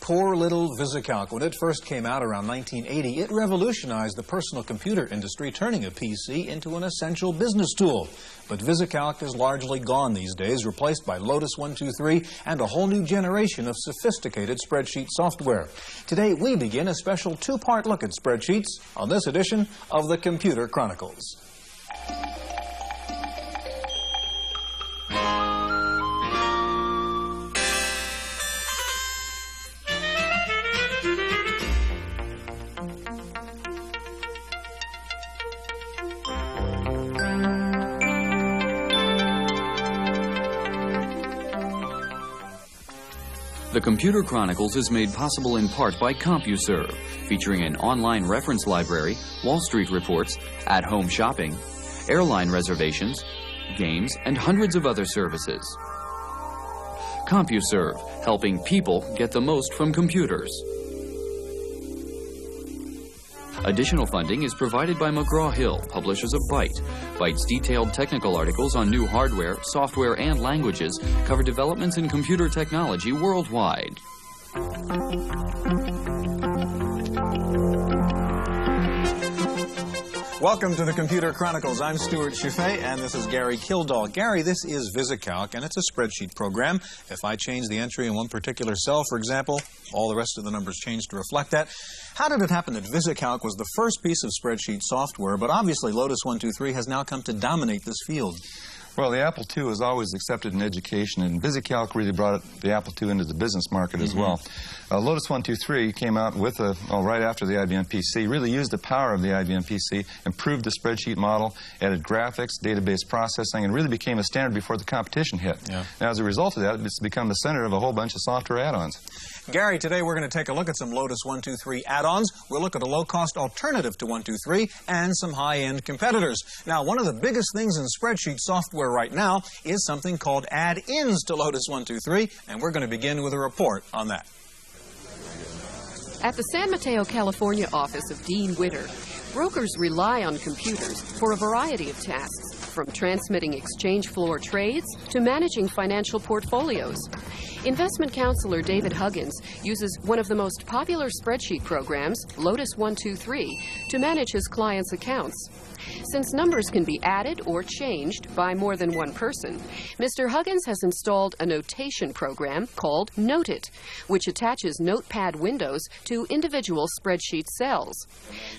Poor little VisiCalc. When it first came out around 1980, it revolutionized the personal computer industry, turning a PC into an essential business tool. But VisiCalc is largely gone these days, replaced by Lotus 123 and a whole new generation of sophisticated spreadsheet software. Today, we begin a special two-part look at spreadsheets on this edition of the Computer Chronicles. The Computer Chronicles is made possible in part by CompuServe, featuring an online reference library, Wall Street reports, at-home shopping, airline reservations, games, and hundreds of other services. CompuServe, helping people get the most from computers. Additional funding is provided by McGraw-Hill, publishers of Byte. Byte's detailed technical articles on new hardware, software, and languages cover developments in computer technology worldwide. Welcome to the Computer Chronicles. I'm Stuart Chaffee, and this is Gary Kildall. Gary, this is VisiCalc, and it's a spreadsheet program. If I change the entry in one particular cell, for example, all the rest of the numbers change to reflect that. How did it happen that VisiCalc was the first piece of spreadsheet software, but obviously Lotus 123 has now come to dominate this field? Well, the Apple II is always accepted in education, and VisiCalc really brought the Apple II into the business market as well. Lotus 123 came out with right after the IBM PC, really used the power of the IBM PC, improved the spreadsheet model, added graphics, database processing, and really became a standard before the competition hit. Now, as a result of that, it's become the center of a whole bunch of software add-ons. Gary, today we're going to take a look at some Lotus 123 add-ons. We'll look at a low-cost alternative to 123 and some high-end competitors. Now, one of the biggest things in spreadsheet software right now is something called add-ins to Lotus 123, and we're going to begin with a report on that. At the San Mateo, California office of Dean Witter, brokers rely on computers for a variety of tasks, from transmitting exchange floor trades to managing financial portfolios. Investment counselor David Huggins uses one of the most popular spreadsheet programs, Lotus 123, to manage his clients' accounts. Since numbers can be added or changed by more than one person, Mr. Huggins has installed a notation program called Notit, which attaches notepad windows to individual spreadsheet cells.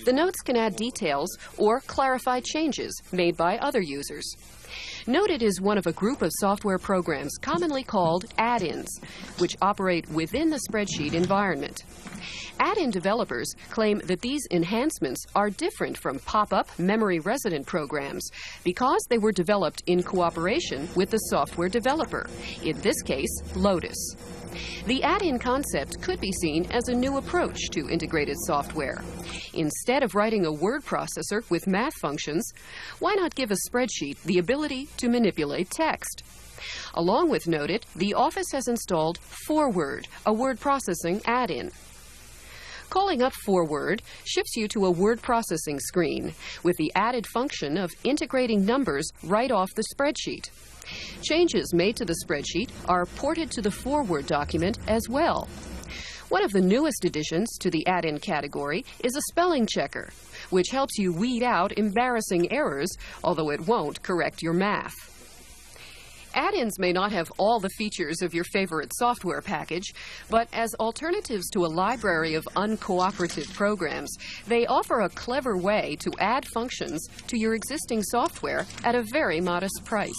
The notes can add details or clarify changes made by other users. Notit is one of a group of software programs commonly called add-ins, which operate within the spreadsheet environment. Add-in developers claim that these enhancements are different from pop-up memory resident programs because they were developed in cooperation with the software developer, in this case, Lotus. The add-in concept could be seen as a new approach to integrated software. Instead of writing a word processor with math functions, why not give a spreadsheet the ability to manipulate text? Along with Notit, the office has installed Forward, a word processing add-in. Calling up Forward shifts you to a word processing screen with the added function of integrating numbers right off the spreadsheet. Changes made to the spreadsheet are ported to the Forward document as well. One of the newest additions to the add-in category is a spelling checker, which helps you weed out embarrassing errors, although it won't correct your math. Add-ins may not have all the features of your favorite software package, but as alternatives to a library of uncooperative programs, they offer a clever way to add functions to your existing software at a very modest price.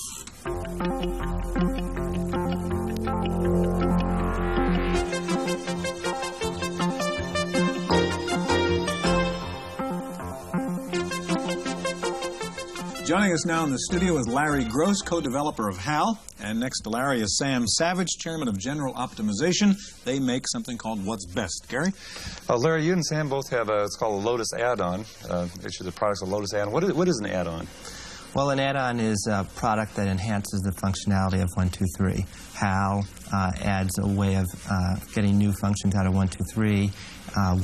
Joining us now in the studio is Larry Gross, co-developer of HAL. And next to Larry is Sam Savage, chairman of General Optimization. They make something called What's Best. Gary? Larry, you and Sam both have it's called a Lotus add-on. Each of the products of Lotus add-on. What is an add-on? Well, an add-on is a product that enhances the functionality of 123. HAL adds a way of getting new functions out of 123.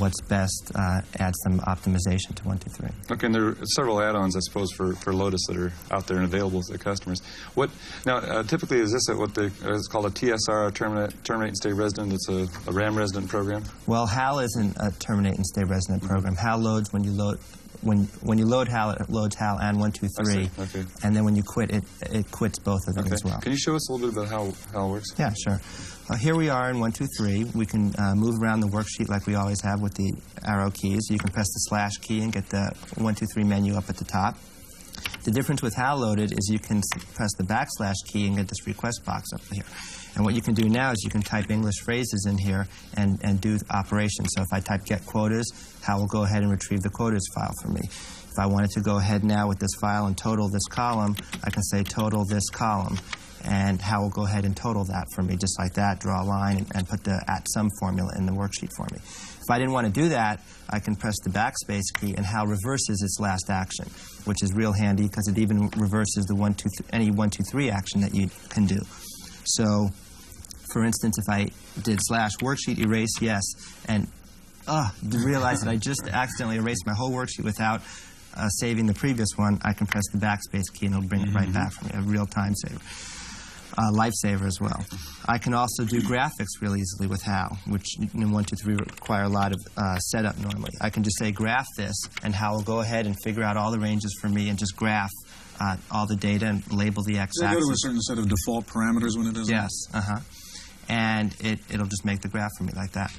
What's best adds some optimization to 123. Okay, and there are several add-ons, I suppose, for Lotus that are out there and available to the customers. What now? Typically, is this what is called a TSR, terminate and stay resident? It's a RAM resident program. Well, HAL isn't a terminate and stay resident program. HAL loads when you load. When you load HAL, it loads HAL and 123, okay. And then when you quit, it quits both of them as well. Can you show us a little bit about how HAL works? Yeah, sure. Here we are in 123. We can move around the worksheet like we always have with the arrow keys. You can press the / key and get the 123 menu up at the top. The difference with HAL loaded is you can press the / key and get this request box up here. And what you can do now is you can type English phrases in here and do operations. So if I type get quotas, HAL will go ahead and retrieve the quotas file for me. If I wanted to go ahead now with this file and total this column, I can say total this column. And HAL will go ahead and total that for me, just like that, draw a line, and put the @sum formula in the worksheet for me. If I didn't want to do that, I can press the backspace key, and HAL reverses its last action, which is real handy because it even reverses the any 123 action that you can do. So, for instance, if I did /worksheet erase yes, and realize that I just accidentally erased my whole worksheet without saving the previous one, I can press the backspace key and it'll bring it right back for me, a real time saver. Lifesaver as well. I can also do graphics real easily with HAL, which in 123 require a lot of setup normally. I can just say graph this, and HAL will go ahead and figure out all the ranges for me and just graph all the data and label the x-axis. Does it go to a certain set of default parameters when it does that? Yes, and it'll just make the graph for me like that.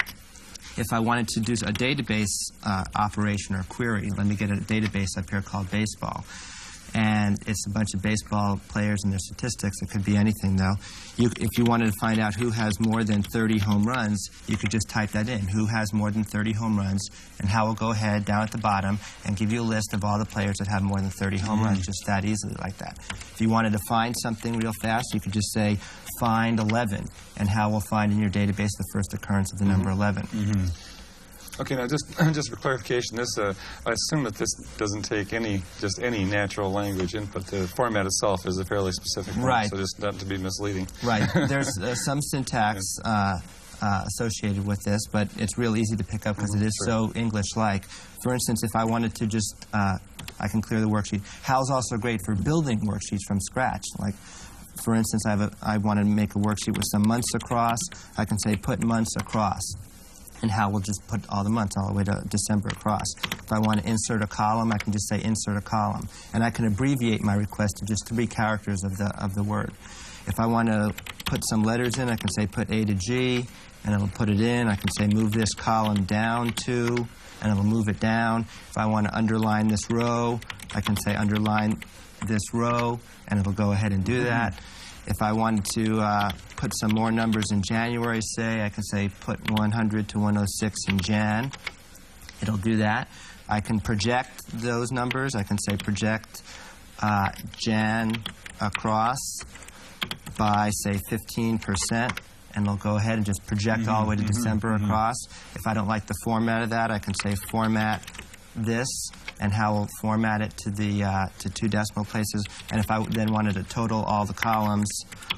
If I wanted to do a database operation or query, let me get a database up here called baseball. And it's a bunch of baseball players and their statistics. It could be anything, though. If you wanted to find out who has more than 30 home runs, you could just type that in. Who has more than 30 home runs? And HAL will go ahead down at the bottom and give you a list of all the players that have more than 30 home runs, just that easily like that. If you wanted to find something real fast, you could just say, find 11. And HAL will find in your database the first occurrence of the number 11. Okay, now just for clarification, this I assume that this doesn't take any natural language input. The format itself is a fairly specific one, right. So just not to be misleading. Right. There's some syntax associated with this, but it's real easy to pick up because it is so English-like. For instance, if I wanted to just, I can clear the worksheet. HAL's also great for building worksheets from scratch. Like, for instance, I want to make a worksheet with some months across. I can say put months across. And HAL will just put all the months all the way to December across. If I want to insert a column, I can just say insert a column. And I can abbreviate my request to just 3 characters of the word. If I want to put some letters in, I can say put A to G, and it'll put it in. I can say move this column down to, and it'll move it down. If I want to underline this row, I can say underline this row, and it'll go ahead and do that. If I wanted to put some more numbers in January, say, I can say put 100 to 106 in Jan. It'll do that. I can project those numbers. I can say project Jan across by, say, 15%, and it'll go ahead and just project all the way to December across. If I don't like the format of that, I can say format this, and HAL will format it to the to 2 decimal places. And if I then wanted to total all the columns,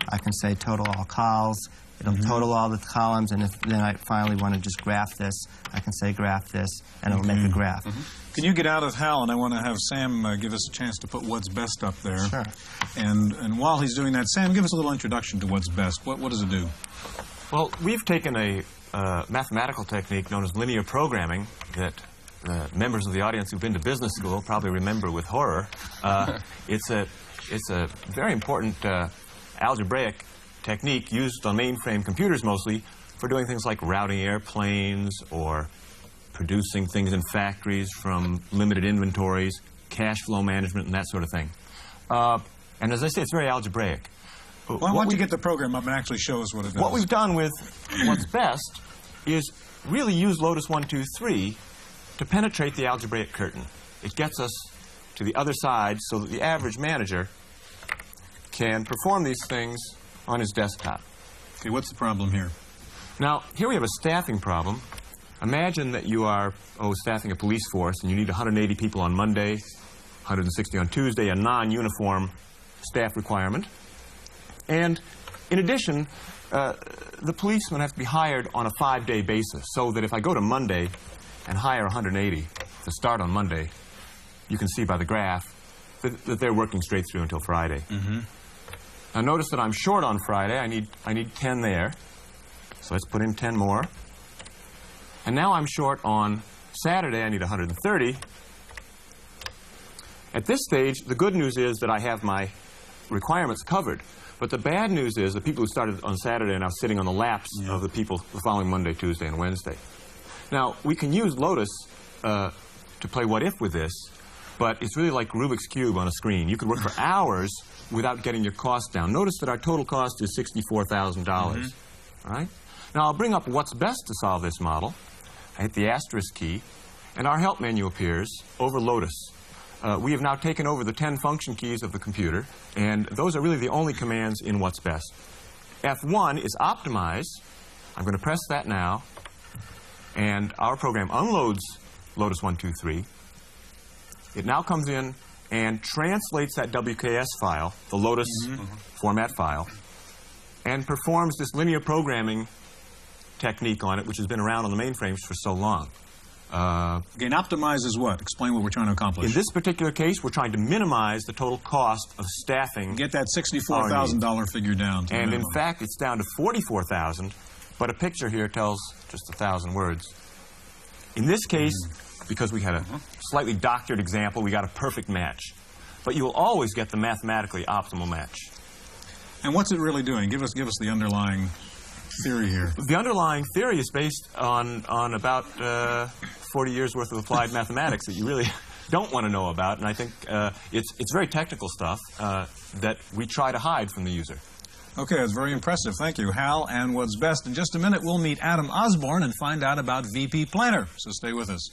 I can say total all cols. It'll total all the columns, and if then I finally want to just graph this, I can say graph this, and it'll make a graph. Can you get out of HAL, and I want to have Sam give us a chance to put what's best up there. Sure. And while he's doing that, Sam, give us a little introduction to what's best. What does it do? Well, we've taken a mathematical technique known as linear programming that members of the audience who've been to business school probably remember with horror. It's a very important algebraic technique used on mainframe computers mostly for doing things like routing airplanes or producing things in factories from limited inventories, cash flow management, and that sort of thing. And as I say, it's very algebraic. Well, why don't you get the program up and actually show us what it does? What we've done with what's best is really use Lotus 123 to penetrate the algebraic curtain. It gets us to the other side so that the average manager can perform these things on his desktop. Okay, what's the problem here? Now, here we have a staffing problem. Imagine that you are, staffing a police force, and you need 180 people on Monday, 160 on Tuesday, a non-uniform staff requirement. And in addition, the policemen have to be hired on a 5-day basis, so that if I go to Monday and hire 180 to start on Monday, you can see by the graph that they're working straight through until Friday. Now notice that I'm short on Friday. I need 10 there. So let's put in 10 more. And now I'm short on Saturday. I need 130. At this stage, the good news is that I have my requirements covered. But the bad news is the people who started on Saturday are now sitting on the laps of the people the following Monday, Tuesday, and Wednesday. Now, we can use Lotus to play what if with this, but it's really like Rubik's Cube on a screen. You could work for hours without getting your cost down. Notice that our total cost is $64,000. All right? Now, I'll bring up what's best to solve this model. I hit the asterisk key, and our help menu appears over Lotus. We have now taken over the 10 function keys of the computer, and those are really the only commands in what's best. F1 is optimize. I'm going to press that now, and our program unloads Lotus 123. It now comes in and translates that WKS file, the Lotus format file, and performs this linear programming technique on it, which has been around on the mainframes for so long. Again, optimize is what? Explain what we're trying to accomplish. In this particular case, we're trying to minimize the total cost of staffing. Get that $64,000 figure down. And in fact, it's down to $44,000, but a picture here tells just 1,000 words. In this case, because we had a slightly doctored example, we got a perfect match. But you will always get the mathematically optimal match. And what's it really doing? Give us the underlying theory here. The underlying theory is based on about 40 years worth of applied mathematics that you really don't want to know about, and I think it's very technical stuff that we try to hide from the user. Okay, that's very impressive. Thank you, Hal. And what's best, in just a minute, we'll meet Adam Osborne and find out about VP Planner. So stay with us.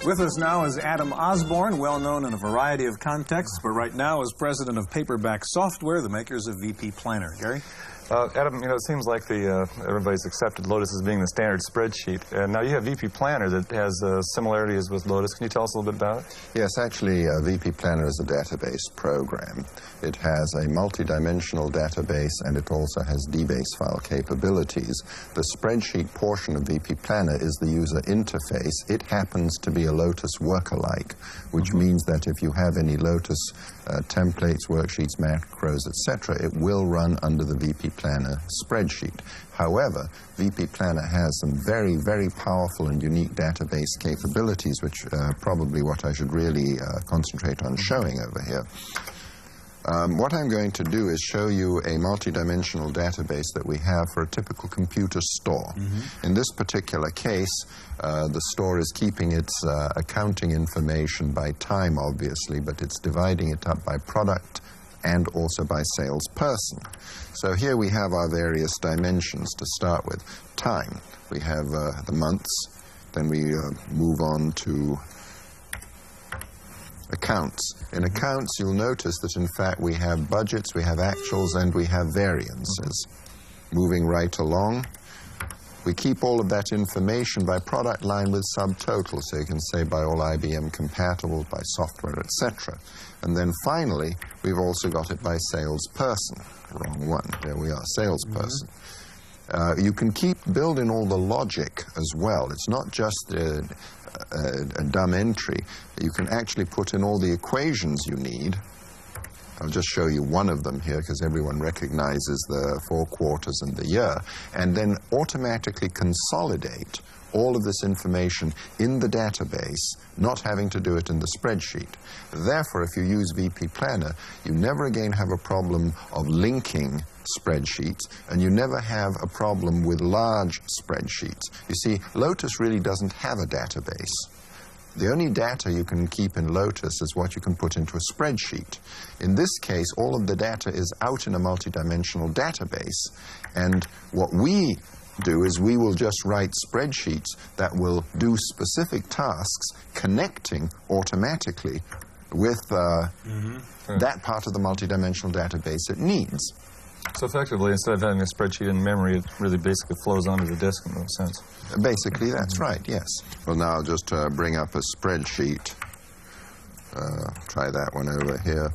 With us now is Adam Osborne, well known in a variety of contexts, but right now is president of Paperback Software, the makers of VP Planner. Gary? Adam, you know, it seems like everybody's accepted Lotus as being the standard spreadsheet. Now you have VP Planner that has similarities with Lotus. Can you tell us a little bit about it? Yes, actually, VP Planner is a database program. It has a multi-dimensional database, and it also has DBase file capabilities. The spreadsheet portion of VP Planner is the user interface. It happens to be a Lotus work-alike, which means that if you have any Lotus templates, worksheets, macros, etc., it will run under the VP Planner spreadsheet. However, VP Planner has some very, very powerful and unique database capabilities, which are probably what I should really concentrate on showing over here. What I'm going to do is show you a multidimensional database that we have for a typical computer store. In this particular case, the store is keeping its accounting information by time, obviously, but it's dividing it up by product and also by salesperson. So here we have our various dimensions to start with. Time, we have the months, then we move on to accounts. In accounts, you'll notice that in fact we have budgets, we have actuals, and we have variances. Moving right along, we keep all of that information by product line with subtotals, so you can say by all IBM compatible, by software, etc. And then finally, we've also got it by salesperson. Wrong one. There we are, salesperson. You can keep building all the logic as well. It's not just a dumb entry. You can actually put in all the equations you need. I'll just show you one of them here because everyone recognizes the 4 quarters and the year, and then automatically consolidate all of this information in the database, not having to do it in the spreadsheet. Therefore, if you use VP Planner, you never again have a problem of linking spreadsheets, and you never have a problem with large spreadsheets. You see, Lotus really doesn't have a database. The only data you can keep in Lotus is what you can put into a spreadsheet. In this case, all of the data is out in a multidimensional database, and what we do is we will just write spreadsheets that will do specific tasks, connecting automatically with that part of the multidimensional database it needs. So effectively, instead of having a spreadsheet in memory, it really basically flows onto the disk in a sense. Basically, that's right, yes. Well, now I'll just bring up a spreadsheet. Try that one over here.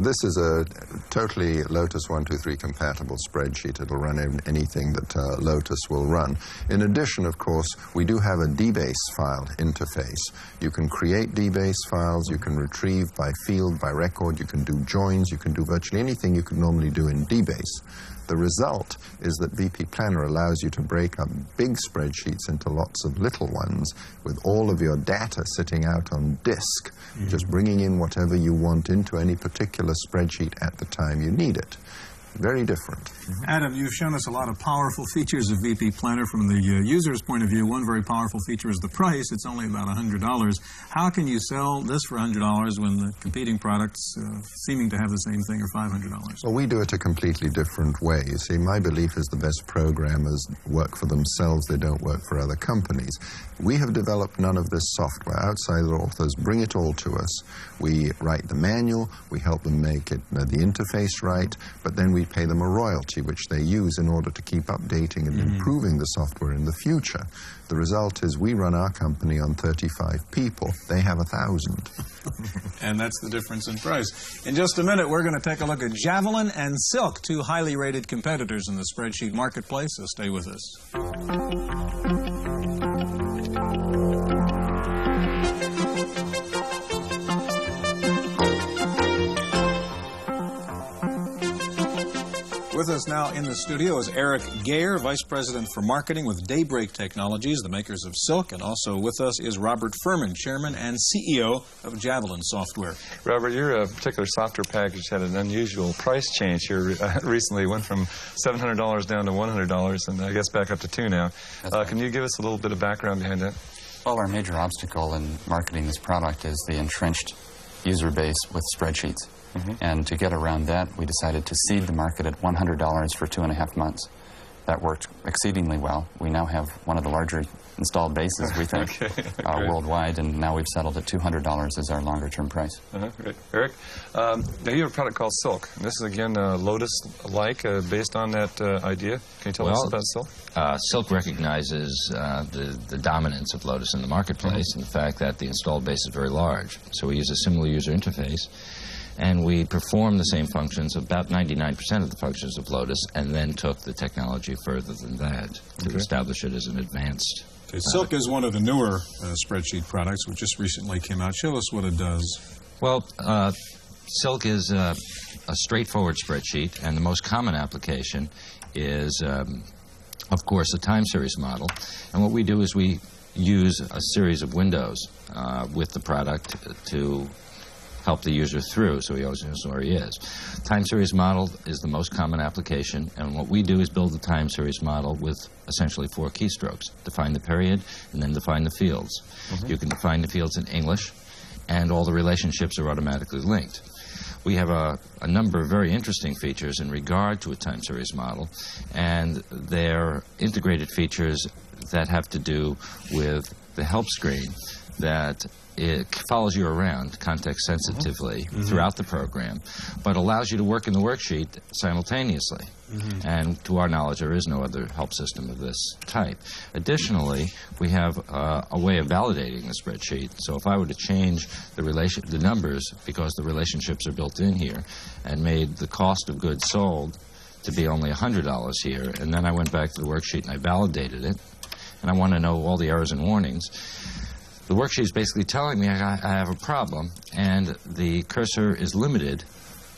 This is a totally Lotus 123 compatible spreadsheet. It'll run anything that Lotus will run. In addition, of course, we do have a DBase file interface. You can create DBase files, you can retrieve by field, by record, you can do joins, you can do virtually anything you could normally do in DBase. The result is that BP Planner allows you to break up big spreadsheets into lots of little ones with all of your data sitting out on disk, just bringing in whatever you want into any particular spreadsheet at the time you need it. Very different. Adam, you've shown us a lot of powerful features of VP Planner from the user's point of view. One very powerful feature is the price. It's only about $100. How can you sell this for $100 when the competing products seeming to have the same thing are $500? Well, we do it a completely different way. You see, my belief is the best programmers work for themselves. They don't work for other companies. We have developed none of this software. Outside authors bring it all to us. We write the manual. We help them make it the interface right, but then we pay them a royalty, which they use in order to keep updating and improving the software in the future. The result is we run our company on 35 people. They have 1,000. And that's the difference in price. In just a minute, we're going to take a look at Javelin and Silk, two highly rated competitors in the spreadsheet marketplace, so stay with us. With us now in the studio is Eric Gayer, Vice President for Marketing with Daybreak Technologies, the makers of Silk, and also with us is Robert Furman, Chairman and CEO of Javelin Software. Robert, your particular software package had an unusual price change here recently. It went from $700 down to $100, and I guess back up to $200 now. Right. Can you give us a little bit of background behind that? Well, our major obstacle in marketing this product is the entrenched user base with spreadsheets. And to get around that, we decided to seed the market at $100 for 2.5 months. That worked exceedingly well. We now have one of the larger installed bases, we think, worldwide, and now we've settled at $200 as our longer-term price. Great. Eric, now you have a product called Silk. And this is, again, Lotus-like, based on that idea. Can you tell us about Silk? Silk recognizes the dominance of Lotus in the marketplace and the fact that the installed base is very large. So we use a similar user interface. And we perform the same functions, about 99% of the functions of Lotus, and then took the technology further than that to establish it as an advanced. Okay, Silk is one of the newer spreadsheet products, which just recently came out. Show us what it does. Well, Silk is a straightforward spreadsheet, and the most common application is, of course, a time series model. And what we do is we use a series of windows with the product to help the user through, so he always knows where he is. Time series model is the most common application, and what we do is build the time series model with essentially 4 keystrokes. Define the period, and then define the fields. You can define the fields in English, and all the relationships are automatically linked. We have a number of very interesting features in regard to a time series model, and they're integrated features that have to do with the help screen that it follows you around context sensitively throughout the program, but allows you to work in the worksheet simultaneously. And to our knowledge, there is no other help system of this type. Additionally, we have a way of validating the spreadsheet. So if I were to change the numbers, because the relationships are built in here, and made the cost of goods sold to be only $100 here, and then I went back to the worksheet and I validated it, and I want to know all the errors and warnings, the worksheet is basically telling me I have a problem, and the cursor is limited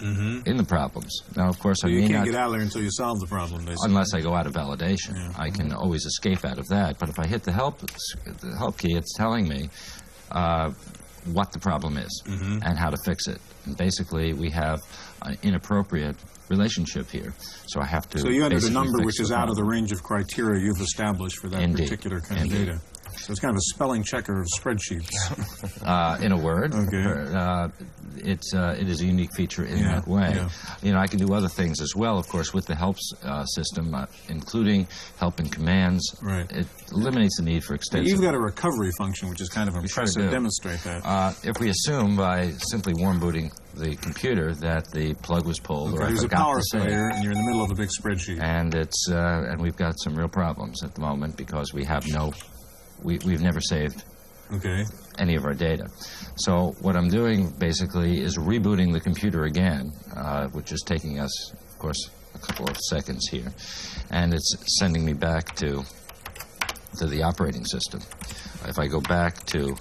in the problems. Now, of course, so you can't get out of there until you solve the problem, basically. Unless I go out of validation. I can always escape out of that. But if I hit the help key, it's telling me what the problem is and how to fix it. And basically, we have an inappropriate relationship here. So I have to. So you entered a number which is out of the range of criteria you've established for that particular kind of data. So it's kind of a spelling checker of spreadsheets. In a word. Okay. It is a unique feature in that way. Yeah. You know, I can do other things as well, of course, with the helps system, including help and commands. Right. It eliminates the need for extensive... You've got a recovery function, which is kind of impressive. do. Demonstrate that. If we assume by simply warm booting the computer that the plug was pulled, or I there's a forgot power to say it, failure, and you're in the middle of a big spreadsheet. and it's and we've got some real problems at the moment because we have no... We've never saved any of our data. So what I'm doing basically is rebooting the computer again, which is taking us, of course, a couple of seconds here, and it's sending me back to the operating system. If I go back to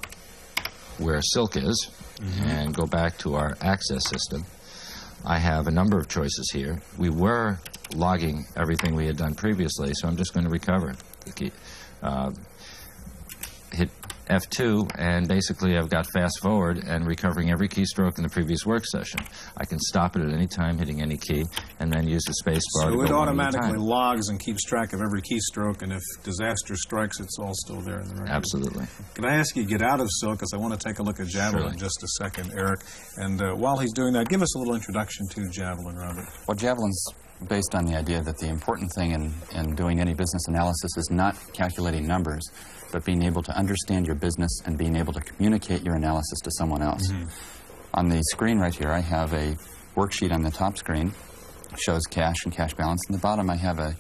where Silk is and go back to our access system, I have a number of choices here. We were logging everything we had done previously, so I'm just going to recover the key. Hit F2, and basically I've got fast forward and recovering every keystroke in the previous work session. I can stop it at any time, hitting any key, and then use the space bar to So go it one at a automatically time. logs and keeps track of every keystroke, and if disaster strikes, it's all still there in the record. Absolutely. Can I ask you to get out of Silk, because I want to take a look at Javelin Surely. in just a second, Eric. And while he's doing that, give us a little introduction to Javelin, Robert. Well, Javelin's based on the idea that the important thing in doing any business analysis is not calculating numbers, but being able to understand your business and being able to communicate your analysis to someone else. On the screen right here, I have a worksheet on the top screen, shows cash and cash balance. In the bottom, I have a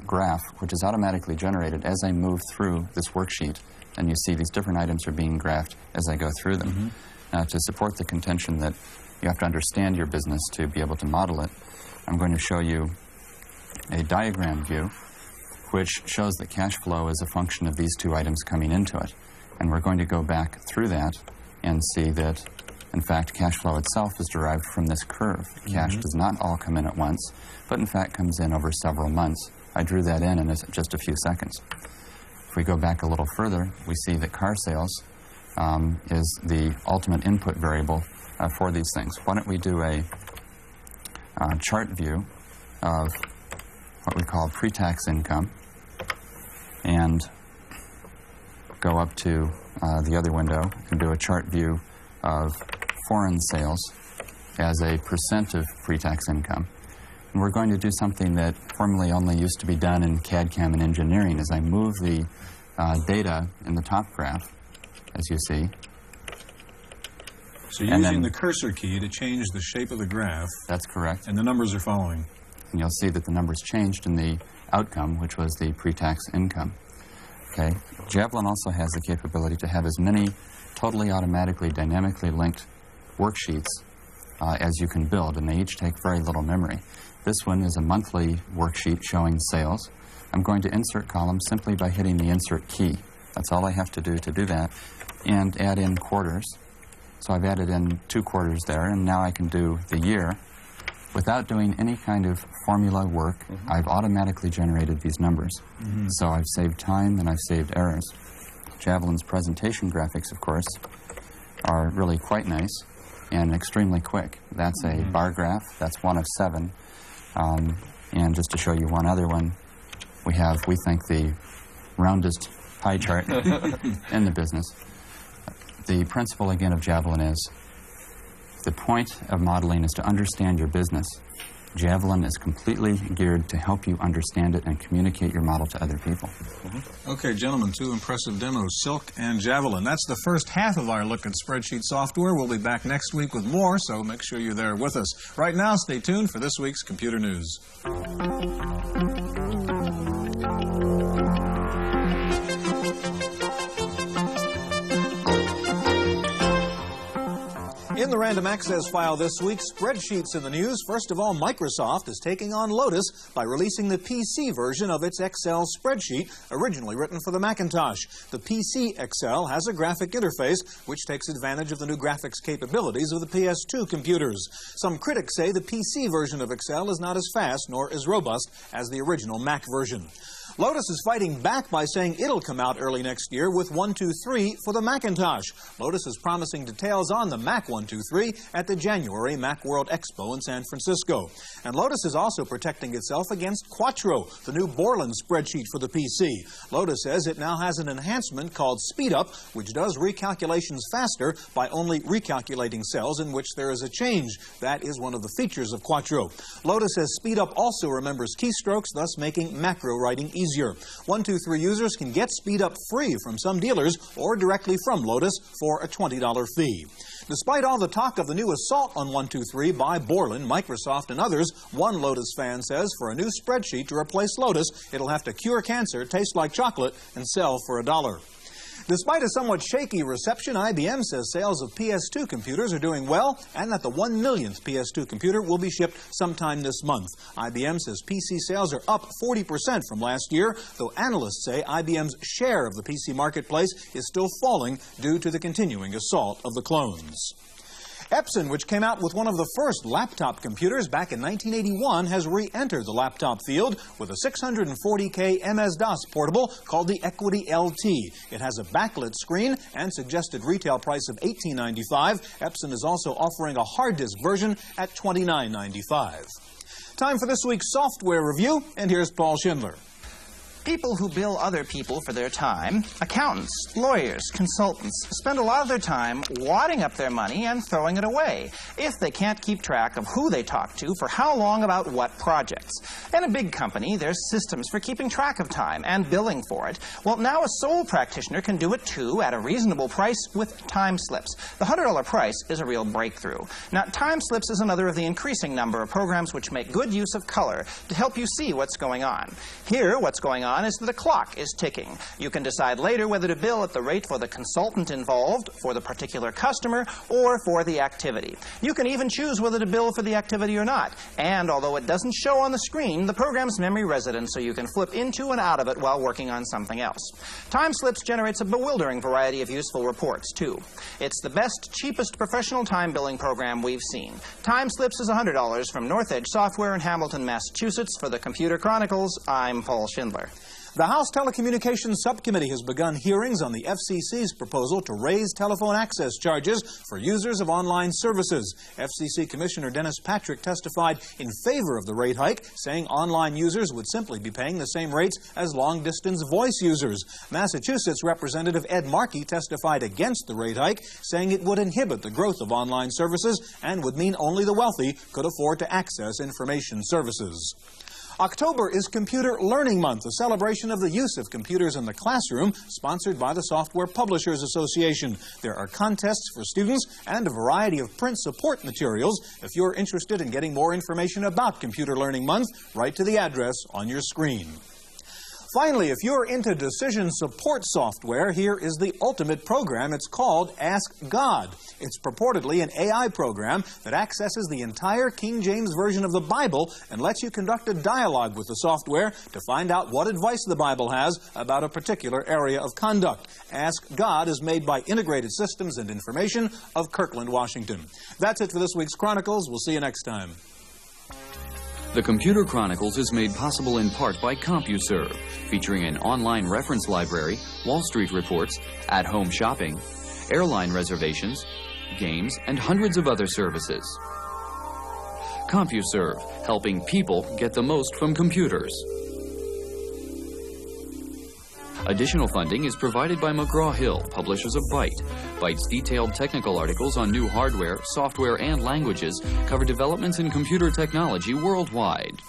graph, which is automatically generated as I move through this worksheet. And you see these different items are being graphed as I go through them. To support the contention that you have to understand your business to be able to model it, I'm going to show you a diagram view which shows that cash flow is a function of these two items coming into it. And we're going to go back through that and see that, in fact, cash flow itself is derived from this curve. Cash does not all come in at once, but in fact comes in over several months. I drew that in just a few seconds. If we go back a little further, we see that car sales is the ultimate input variable for these things. Why don't we do a chart view of what we call pre-tax income, and go up to the other window and do a chart view of foreign sales as a percent of pre-tax income. And we're going to do something that formerly only used to be done in CAD/CAM and engineering. As I move the data in the top graph, as you see. So you're using the cursor key to change the shape of the graph. That's correct. And the numbers are following. And you'll see that the numbers changed in the outcome, which was the pre-tax income. Okay. Javelin also has the capability to have as many totally automatically dynamically linked worksheets as you can build, and they each take very little memory. This one is a monthly worksheet showing sales. I'm going to insert columns simply by hitting the insert key. That's all I have to do that, and add in quarters. So I've added in 2 quarters there, and now I can do the year. Without doing any kind of formula work, I've automatically generated these numbers. So I've saved time and I've saved errors. Javelin's presentation graphics, of course, are really quite nice and extremely quick. That's a bar graph. That's 1 of 7. And just to show you one other one, we have, we think, the roundest pie chart in the business. The principle, again, of Javelin is the point of modeling is to understand your business. Javelin is completely geared to help you understand it and communicate your model to other people. Okay, gentlemen, 2 impressive demos, Silk and Javelin. That's the first half of our look at spreadsheet software. We'll be back next week with more, so make sure you're there with us. Right now, stay tuned for this week's Computer News. In the Random Access file this week, spreadsheets in the news. First of all, Microsoft is taking on Lotus by releasing the PC version of its Excel spreadsheet, originally written for the Macintosh. The PC Excel has a graphic interface which takes advantage of the new graphics capabilities of the PS2 computers. Some critics say the PC version of Excel is not as fast nor as robust as the original Mac version. Lotus is fighting back by saying it'll come out early next year with 123 for the Macintosh. Lotus is promising details on the Mac 123 at the January Macworld Expo in San Francisco. And Lotus is also protecting itself against Quattro, the new Borland spreadsheet for the PC. Lotus says it now has an enhancement called Speed Up, which does recalculations faster by only recalculating cells in which there is a change. That is one of the features of Quattro. Lotus says Speed Up also remembers keystrokes, thus making macro writing easier. 123 users can get Speed Up free from some dealers or directly from Lotus for a $20 fee. Despite all the talk of the new assault on 123 by Borland, Microsoft, and others, one Lotus fan says for a new spreadsheet to replace Lotus, it'll have to cure cancer, taste like chocolate, and sell for $1. Despite a somewhat shaky reception, IBM says sales of PS2 computers are doing well and that the 1 millionth PS2 computer will be shipped sometime this month. IBM says PC sales are up 40% from last year, though analysts say IBM's share of the PC marketplace is still falling due to the continuing assault of the clones. Epson, which came out with one of the first laptop computers back in 1981, has re-entered the laptop field with a 640K MS-DOS portable called the Equity LT. It has a backlit screen and suggested retail price of $18.95. Epson is also offering a hard disk version at $29.95. Time for this week's software review, and here's Paul Schindler. People who bill other people for their time, accountants, lawyers, consultants, spend a lot of their time wadding up their money and throwing it away if they can't keep track of who they talk to for how long about what projects. In a big company, there's systems for keeping track of time and billing for it. Well, now a sole practitioner can do it too at a reasonable price with time slips. The $100 price is a real breakthrough. Now, time slips is another of the increasing number of programs which make good use of color to help you see what's going on. Here, what's going on is that the clock is ticking. You can decide later whether to bill at the rate for the consultant involved, for the particular customer, or for the activity. You can even choose whether to bill for the activity or not. And although it doesn't show on the screen, the program's memory resident, so you can flip into and out of it while working on something else. Time Slips generates a bewildering variety of useful reports, too. It's the best, cheapest professional time billing program we've seen. Time Slips is $100 from North Edge Software in Hamilton, Massachusetts. For the Computer Chronicles, I'm Paul Schindler. The House Telecommunications Subcommittee has begun hearings on the FCC's proposal to raise telephone access charges for users of online services. FCC Commissioner Dennis Patrick testified in favor of the rate hike, saying online users would simply be paying the same rates as long-distance voice users. Massachusetts Representative Ed Markey testified against the rate hike, saying it would inhibit the growth of online services and would mean only the wealthy could afford to access information services. October is Computer Learning Month, a celebration of the use of computers in the classroom, sponsored by the Software Publishers Association. There are contests for students and a variety of print support materials. If you're interested in getting more information about Computer Learning Month, write to the address on your screen. Finally, if you're into decision support software, here is the ultimate program. It's called Ask God. It's purportedly an AI program that accesses the entire King James Version of the Bible and lets you conduct a dialogue with the software to find out what advice the Bible has about a particular area of conduct. Ask God is made by Integrated Systems and Information of Kirkland, Washington. That's it for this week's Chronicles. We'll see you next time. The Computer Chronicles is made possible in part by CompuServe, featuring an online reference library, Wall Street reports, at-home shopping, airline reservations, games, and hundreds of other services. CompuServe, helping people get the most from computers. Additional funding is provided by McGraw-Hill, publishers of Byte. Byte's detailed technical articles on new hardware, software, and languages cover developments in computer technology worldwide.